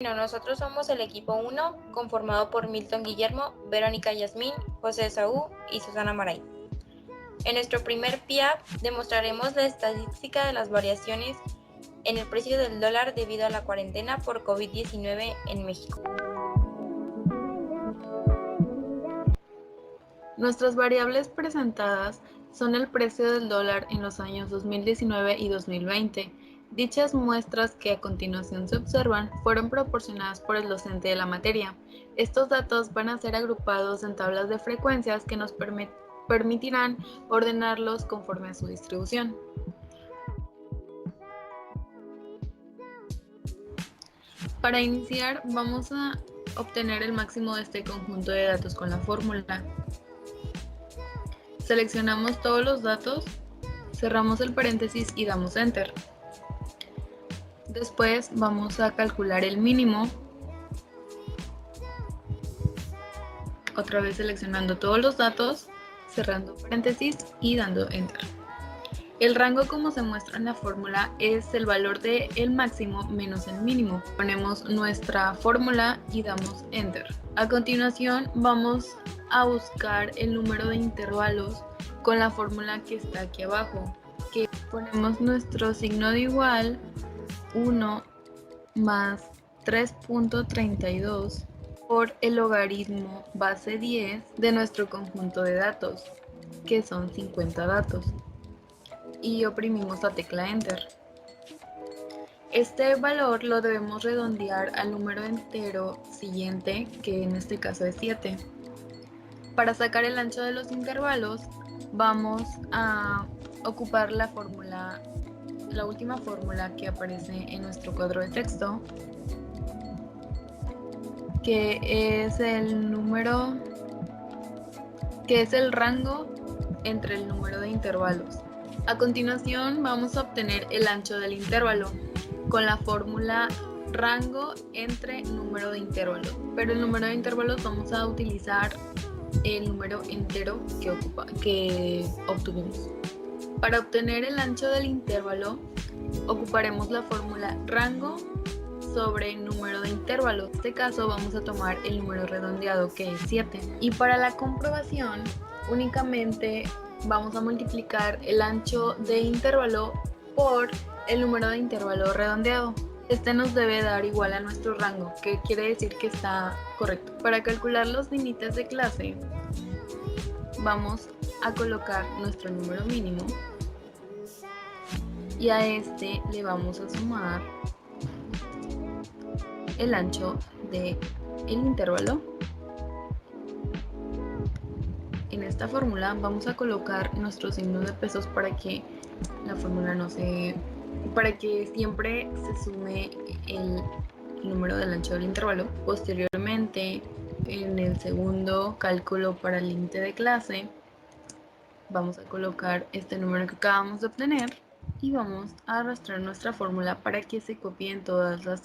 Bueno, nosotros somos el equipo 1, conformado por Milton Guillermo, Verónica Yasmín, José Saúl y Susana Maray. En nuestro primer PIA demostraremos la estadística de las variaciones en el precio del dólar debido a la cuarentena por COVID-19 en México. Nuestras variables presentadas son el precio del dólar en los años 2019 y 2020. Dichas muestras que a continuación se observan fueron proporcionadas por el docente de la materia. Estos datos van a ser agrupados en tablas de frecuencias que nos permitirán ordenarlos conforme a su distribución. Para iniciar, vamos a obtener el máximo de este conjunto de datos con la fórmula. Seleccionamos todos los datos, cerramos el paréntesis y damos Enter. Después vamos a calcular el mínimo, otra vez seleccionando todos los datos, cerrando paréntesis y dando Enter. El rango, como se muestra en la fórmula, es el valor del máximo menos el mínimo. Ponemos nuestra fórmula y damos Enter. A continuación vamos a buscar el número de intervalos con la fórmula que está aquí abajo, que ponemos nuestro signo de igual, 1 más 3.32 por el logaritmo base 10 de nuestro conjunto de datos, que son 50 datos, y oprimimos la tecla Enter. Este valor lo debemos redondear al número entero siguiente, que en este caso es 7. Para sacar el ancho de los intervalos, vamos a ocupar la fórmula, la última fórmula que aparece en nuestro cuadro de texto, que es el rango entre el número de intervalos. A continuación vamos a obtener el ancho del intervalo con la fórmula rango entre número de intervalos, pero el número de intervalos vamos a utilizar el número entero que obtuvimos. Para obtener el ancho del intervalo ocuparemos la fórmula rango sobre número de intervalos. En este caso vamos a tomar el número redondeado, que es 7. Y para la comprobación únicamente vamos a multiplicar el ancho de intervalo por el número de intervalo redondeado. Este nos debe dar igual a nuestro rango, que quiere decir que está correcto. Para calcular los límites de clase, vamos a colocar nuestro número mínimo y a este le vamos a sumar el ancho del intervalo. En esta fórmula vamos a colocar nuestros signos de pesos para que la fórmula para que siempre se sume el número del ancho del intervalo. Posteriormente, en el segundo cálculo para el límite de clase, vamos a colocar este número que acabamos de obtener y vamos a arrastrar nuestra fórmula para que se copien todas las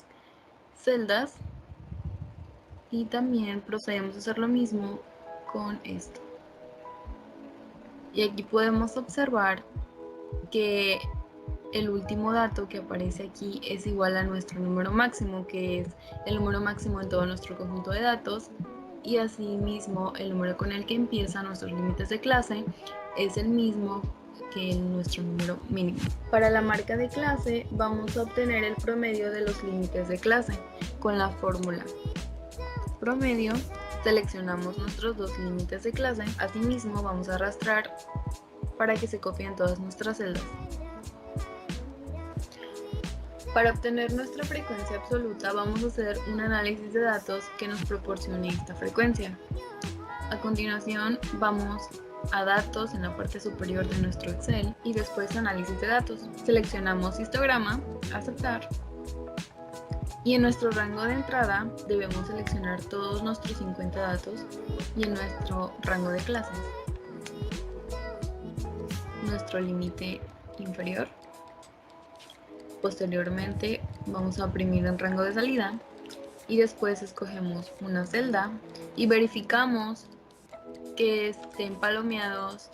celdas, y también procedemos a hacer lo mismo con esto. Y aquí podemos observar que el último dato que aparece aquí es igual a nuestro número máximo, que es el número máximo en todo nuestro conjunto de datos, y asimismo el número con el que empiezan nuestros límites de clase es el mismo que nuestro número mínimo. Para la marca de clase vamos a obtener el promedio de los límites de clase con la fórmula promedio. Seleccionamos nuestros dos límites de clase, asimismo vamos a arrastrar para que se copien todas nuestras celdas. Para obtener nuestra frecuencia absoluta vamos a hacer un análisis de datos que nos proporcione esta frecuencia. A continuación vamos a datos en la parte superior de nuestro Excel y después análisis de datos. Seleccionamos histograma, aceptar, y en nuestro rango de entrada debemos seleccionar todos nuestros 50 datos y en nuestro rango de clases nuestro límite inferior. Posteriormente vamos a oprimir el rango de salida y después escogemos una celda y verificamos que estén palomeados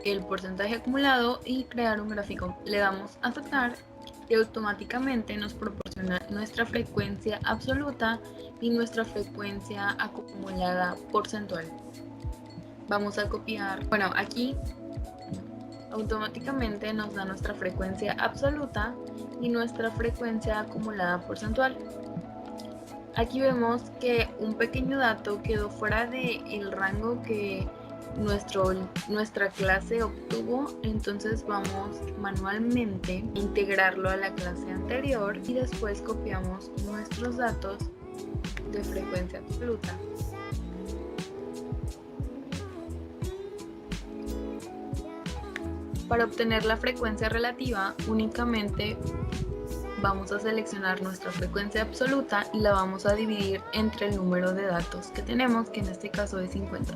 el porcentaje acumulado y crear un gráfico. Le damos a aceptar y automáticamente nos proporciona proporciona nuestra frecuencia absoluta y nuestra frecuencia acumulada porcentual. Vamos a copiar, bueno, aquí automáticamente nos da nuestra frecuencia absoluta y nuestra frecuencia acumulada porcentual. Aquí vemos que un pequeño dato quedó fuera del rango que nuestra clase obtuvo, entonces vamos manualmente a integrarlo a la clase anterior y después copiamos nuestros datos de frecuencia absoluta. Para obtener la frecuencia relativa, únicamente vamos a seleccionar nuestra frecuencia absoluta y la vamos a dividir entre el número de datos que tenemos, que en este caso es 50.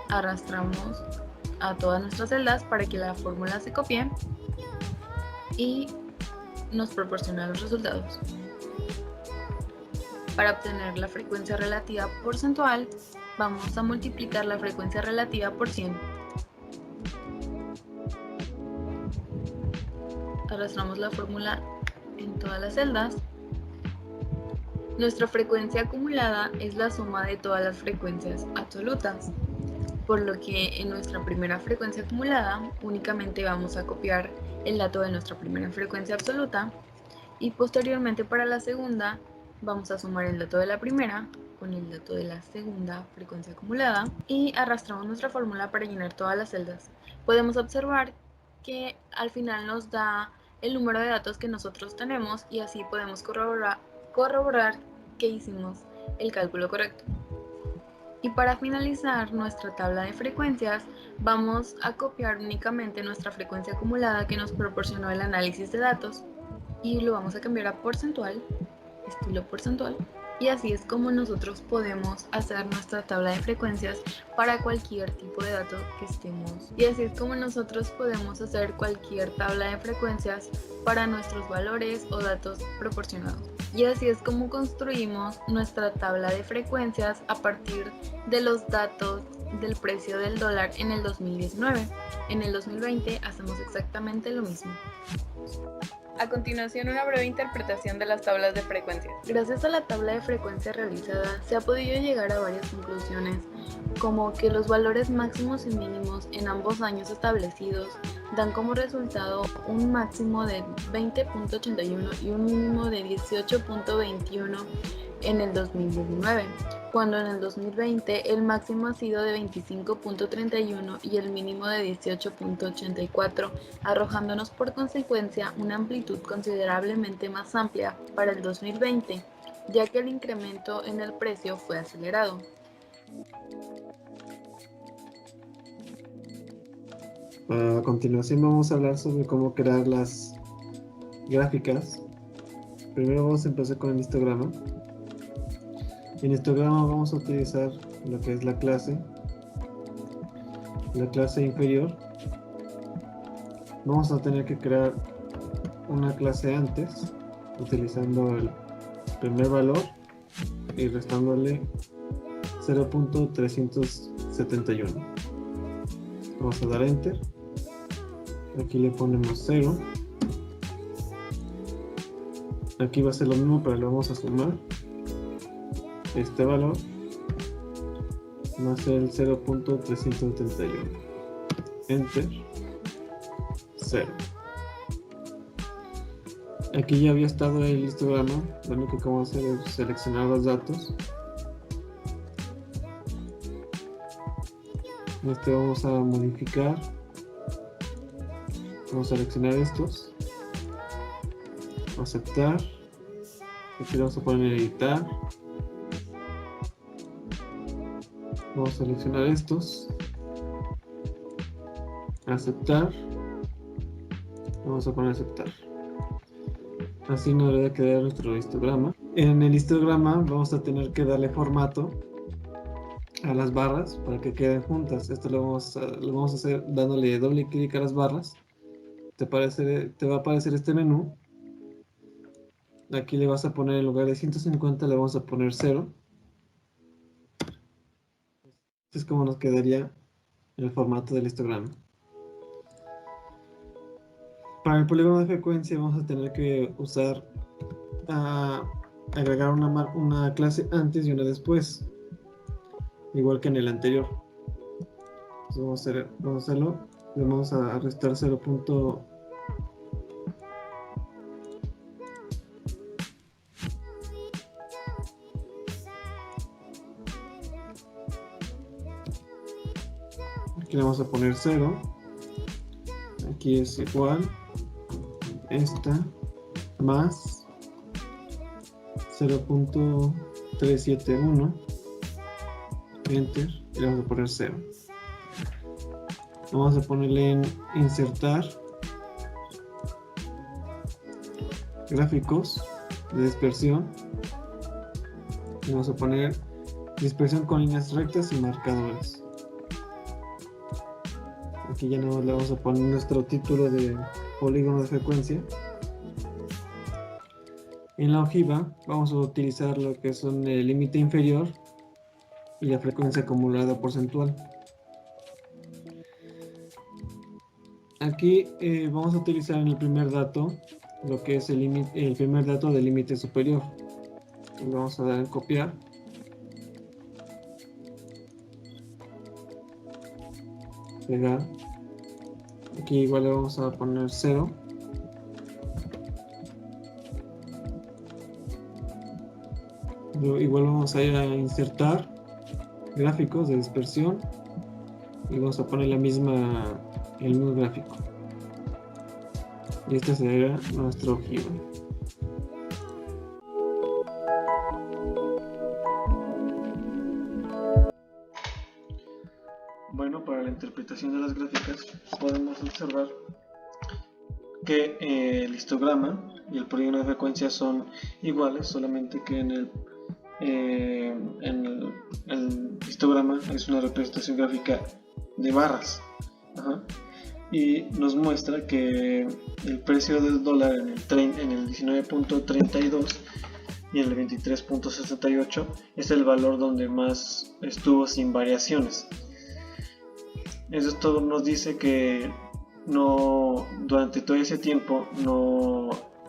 Arrastramos a todas nuestras celdas para que la fórmula se copie y nos proporciona los resultados. Para obtener la frecuencia relativa porcentual, vamos a multiplicar la frecuencia relativa por 100. Arrastramos la fórmula en todas las celdas. Nuestra frecuencia acumulada es la suma de todas las frecuencias absolutas, por lo que en nuestra primera frecuencia acumulada únicamente vamos a copiar el dato de nuestra primera frecuencia absoluta y posteriormente para la segunda vamos a sumar el dato de la primera con el dato de la segunda frecuencia acumulada y arrastramos nuestra fórmula para llenar todas las celdas. Podemos observar que al final nos da el número de datos que nosotros tenemos y así podemos corroborar que hicimos el cálculo correcto. Y para finalizar nuestra tabla de frecuencias, vamos a copiar únicamente nuestra frecuencia acumulada que nos proporcionó el análisis de datos y lo vamos a cambiar a porcentual, estilo porcentual, y así es como nosotros podemos hacer nuestra tabla de frecuencias para cualquier tipo de dato que estemos. Y así es como nosotros podemos hacer cualquier tabla de frecuencias para nuestros valores o datos proporcionados. Y así es como construimos nuestra tabla de frecuencias a partir de los datos del precio del dólar en el 2019. En el 2020 hacemos exactamente lo mismo. A continuación, una breve interpretación de las tablas de frecuencias. Gracias a la tabla de frecuencia realizada, se ha podido llegar a varias conclusiones, como que los valores máximos y mínimos en ambos años establecidos dan como resultado un máximo de 20.81 y un mínimo de 18.21 en el 2019, cuando en el 2020 el máximo ha sido de 25.31 y el mínimo de 18.84, arrojándonos por consecuencia una amplitud considerablemente más amplia para el 2020, ya que el incremento en el precio fue acelerado. A continuación vamos a hablar sobre cómo crear las gráficas. Primero vamos a empezar con el histograma. En histograma vamos a utilizar lo que es la clase inferior. Vamos a tener que crear una clase antes, utilizando el primer valor y restándole 0.371. Vamos a dar enter. Aquí le ponemos 0. Aquí va a ser lo mismo, pero le vamos a sumar este valor más el 0.371. Enter. 0. Aquí ya había estado el histograma. Lo único que vamos a hacer es seleccionar los datos. Vamos a modificar. Vamos a seleccionar estos. Aceptar. Aquí vamos a poner editar. Vamos a seleccionar estos. Aceptar. Vamos a poner aceptar. Así nos debería quedar nuestro histograma. En el histograma vamos a tener que darle formato a las barras para que queden juntas. Esto lo vamos a hacer dándole doble clic a las barras. Te va a aparecer este menú. Aquí le vas a poner, en lugar de 150, le vamos a poner 0. Este es como nos quedaría el formato del histograma. Para el polígono de frecuencia vamos a tener que agregar una clase antes y una después, igual que en el anterior. Entonces vamos a hacerlo. Le vamos a restar 0. Aquí le vamos a poner 0. Aquí es igual esta más 0.371, enter, y le vamos a poner 0. Vamos a ponerle en insertar gráficos de dispersión. Le vamos a poner dispersión con líneas rectas y marcadores. Aquí ya no le vamos a poner nuestro título de polígono de frecuencia. En la ojiva vamos a utilizar lo que son el límite inferior y la frecuencia acumulada porcentual. Aquí vamos a utilizar en el primer dato lo que es el primer dato del límite superior. Le vamos a dar en copiar. Pegar. Aquí igual le vamos a poner 0. Igual vamos a ir a insertar gráficos de dispersión y vamos a poner el mismo gráfico. Y este será nuestro ojiva. Bueno, para la interpretación de las gráficas podemos observar que el histograma y el polígono de frecuencia son iguales, solamente que en el histograma es una representación gráfica de barras. Y nos muestra que el precio del dólar en el 19.32 y en el 23.68 es el valor donde más estuvo sin variaciones. Esto nos dice que durante todo ese tiempo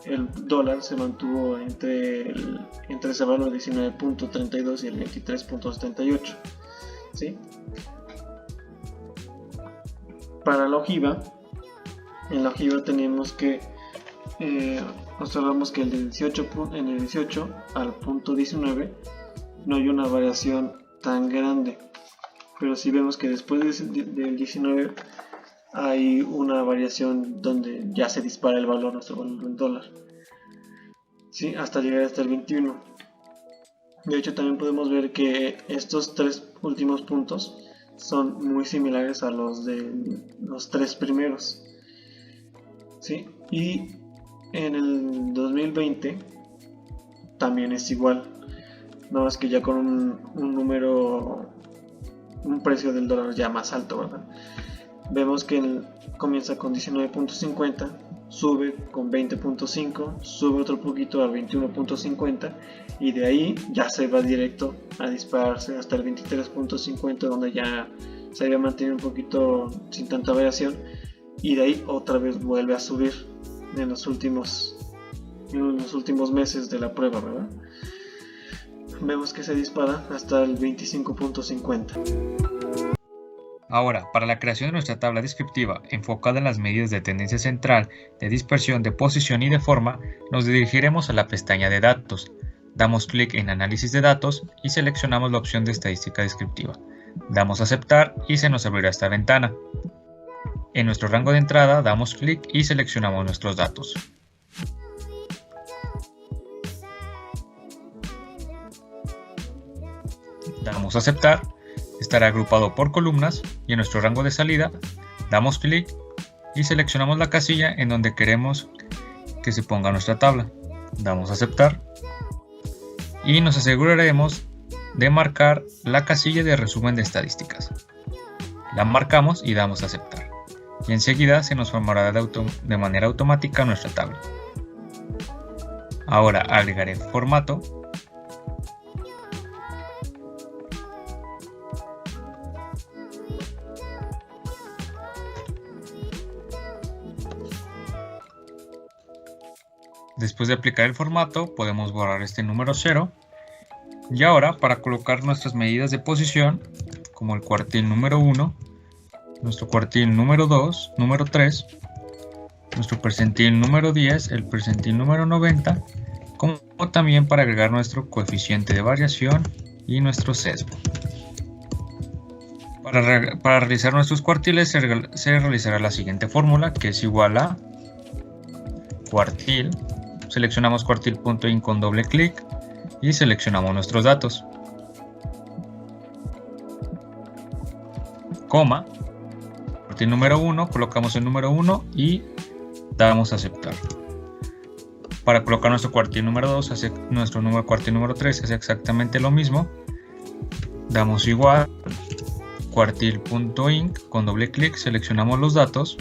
el dólar se mantuvo entre ese valor 19.32 y el 23.78, ¿sí? Para la ojiva, en la ojiva tenemos que observamos que en el 18 al punto 19 no hay una variación tan grande, pero si vemos que después del 19 hay una variación donde ya se dispara nuestro valor del dólar, ¿sí? Hasta llegar hasta el 21. De hecho, también podemos ver que estos tres últimos puntos son muy similares a los de los tres primeros, ¿sí? Y en el 2020 también es igual, nada más que ya con un precio del dólar ya más alto, ¿verdad? Vemos que comienza con 19.50, sube con 20.5, sube otro poquito a 21.50 y de ahí ya se va directo a dispararse hasta el 23.50, donde ya se había mantenido un poquito sin tanta variación, y de ahí otra vez vuelve a subir en los últimos meses de la prueba, ¿verdad? Vemos que se dispara hasta el 25.50. Ahora, para la creación de nuestra tabla descriptiva enfocada en las medidas de tendencia central, de dispersión, de posición y de forma, nos dirigiremos a la pestaña de datos. Damos clic en análisis de datos y seleccionamos la opción de estadística descriptiva. Damos a aceptar y se nos abrirá esta ventana. En nuestro rango de entrada damos clic y seleccionamos nuestros datos. Damos a aceptar. Estará agrupado por columnas y en nuestro rango de salida damos clic y seleccionamos la casilla en donde queremos que se ponga nuestra tabla. Damos a aceptar y nos aseguraremos de marcar la casilla de resumen de estadísticas. La marcamos y damos a aceptar y enseguida se nos formará de manera automática nuestra tabla. Ahora agregaré formato . Después de aplicar el formato, podemos borrar este número 0. Y ahora, para colocar nuestras medidas de posición, como el cuartil número 1, nuestro cuartil número 2, número 3, nuestro percentil número 10, el percentil número 90, como también para agregar nuestro coeficiente de variación y nuestro sesgo. Para realizar nuestros cuartiles se realizará la siguiente fórmula, que es igual a cuartil. Seleccionamos cuartil.in con doble clic y seleccionamos nuestros datos. Coma, cuartil número 1, colocamos el número 1 y damos a aceptar. Para colocar nuestro cuartil número 2, nuestro cuartil número 3 es exactamente lo mismo. Damos igual, cuartil.in con doble clic, seleccionamos los datos.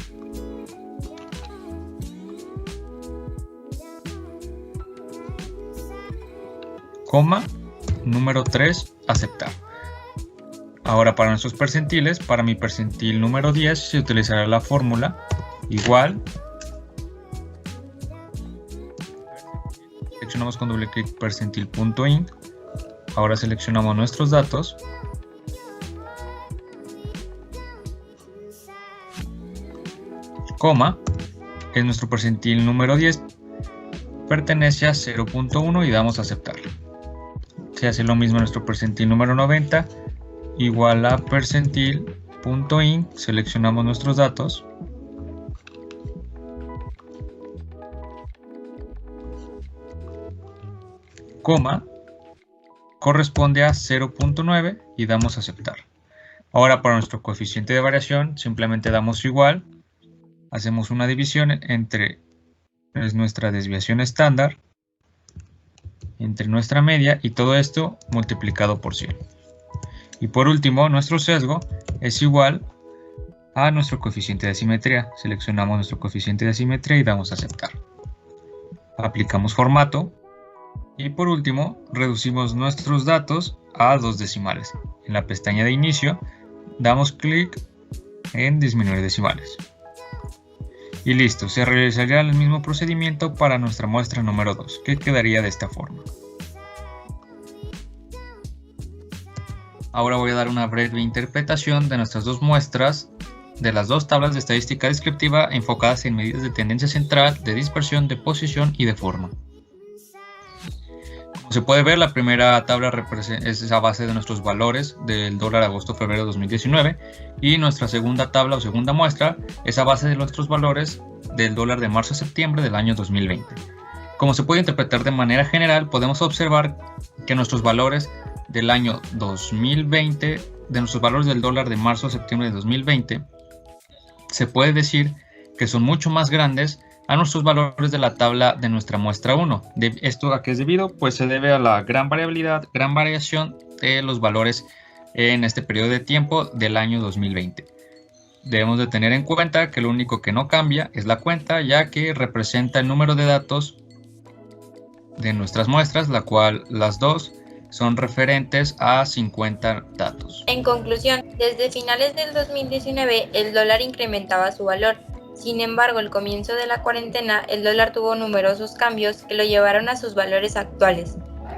Coma, número 3, aceptar. Ahora para nuestros percentiles, para mi percentil número 10 se utilizará la fórmula igual. Seleccionamos con doble clic percentil.in. Ahora seleccionamos nuestros datos. Coma, en nuestro percentil número 10 pertenece a 0.1 y damos a aceptar. Se hace lo mismo en nuestro percentil número 90, igual a percentil.in, seleccionamos nuestros datos. Coma, corresponde a 0.9 y damos a aceptar. Ahora para nuestro coeficiente de variación simplemente damos igual, hacemos una división entre nuestra desviación estándar, entre nuestra media y todo esto multiplicado por 100. Y por último, nuestro sesgo es igual a nuestro coeficiente de asimetría. Seleccionamos nuestro coeficiente de asimetría y damos a aceptar. Aplicamos formato y por último reducimos nuestros datos a 2 decimales. En la pestaña de inicio damos clic en disminuir decimales. Y listo, se realizaría el mismo procedimiento para nuestra muestra número 2, que quedaría de esta forma. Ahora voy a dar una breve interpretación de nuestras dos muestras, de las dos tablas de estadística descriptiva enfocadas en medidas de tendencia central, de dispersión, de posición y de forma. Como se puede ver, la primera tabla es a base de nuestros valores del dólar agosto-febrero 2019 y nuestra segunda tabla o segunda muestra es a base de nuestros valores del dólar de marzo-septiembre del año 2020. Como se puede interpretar de manera general, podemos observar que nuestros valores del año 2020, de nuestros valores del dólar de marzo-septiembre de 2020, se puede decir que son mucho más grandes a nuestros valores de la tabla de nuestra muestra 1. ¿Esto a qué es debido? Pues se debe a la gran variación de los valores en este periodo de tiempo del año 2020. Debemos de tener en cuenta que lo único que no cambia es la cuenta, ya que representa el número de datos de nuestras muestras, la cual las dos son referentes a 50 datos. En conclusión, desde finales del 2019 el dólar incrementaba su valor. Sin embargo, al comienzo de la cuarentena, el dólar tuvo numerosos cambios que lo llevaron a sus valores actuales.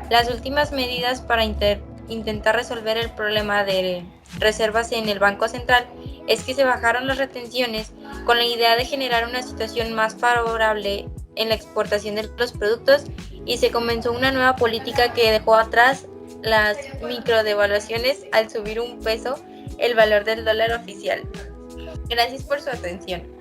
Las últimas medidas para intentar resolver el problema de reservas en el Banco Central es que se bajaron las retenciones con la idea de generar una situación más favorable en la exportación de los productos y se comenzó una nueva política que dejó atrás las microdevaluaciones al subir un peso el valor del dólar oficial. Gracias por su atención.